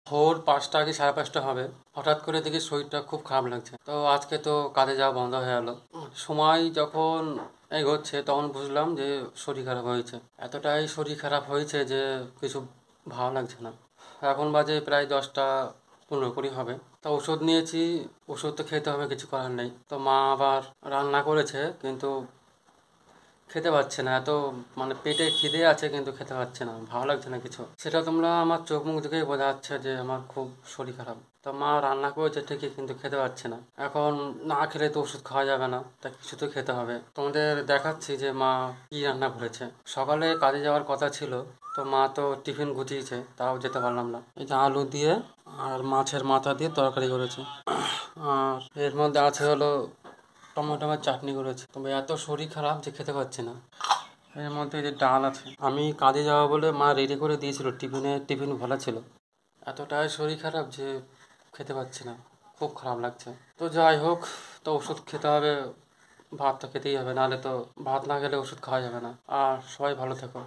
ভোর 5টা কি 5:30 হবে, হঠাৎ করে দেখি শরীরটা খুব খারাপ লাগছে। তো আজকে তো কাজে যাওয়া বন্ধ হয়ে গেল। সময় যখন এগোচ্ছে তখন বুঝলাম যে শরীর খারাপ হয়েছে। এতটাই শরীর খারাপ হয়েছে যে কিছু ভালো লাগছে না। এখন বাজে প্রায় 10টা 15 হবে। তা ওষুধ নিয়েছি, ওষুধ তো খেতে হবে, কিছু করার নেই। তো মা আবার রান্না করেছে, কিন্তু খেতে পাচ্ছে না। এত মানে পেটে খিদে আছে কিন্তু খেতে পাচ্ছে না, ভালো লাগছে না কিছু। সেটা তোমরা আমার চোখ মুখ দেখেই বোঝা যাচ্ছে যে আমার খুব শরীর খারাপ। তো মা রান্না করেছে ঠিকই, কিন্তু খেতে পাচ্ছে না। এখন না খেলে তো ওষুধ খাওয়া যাবে না, তা কিছু তো খেতে হবে। তোমাদের দেখাচ্ছি যে মা কি রান্না করেছে। সকালে কাজে যাওয়ার কথা ছিল, তো মা তো টিফিন গুছিয়েছে, তাও যেতে পারলাম না। এই যে আলু দিয়ে আর মাছের মাথা দিয়ে তরকারি করেছে, আর এর মধ্যে আছে হলো টমেটোর চাটনি করেছে। তবে এত শরীর খারাপ যে খেতে পাচ্ছি না। এর মধ্যে এই যে ডাল আছে, আমি কাজে যাওয়া বলে মা রেডি করে দিয়েছিল, টিফিন ভরা ছিল। এতটাই শরীর খারাপ যে খেতে পাচ্ছি না, খুব খারাপ লাগছে। তো যাই হোক, তো ওষুধ খেতে হবে, ভাত তো খেতেই হবে, নাহলে তো ভাত না খেলে ওষুধ খাওয়া যাবে না। আর সবাই ভালো থেকো।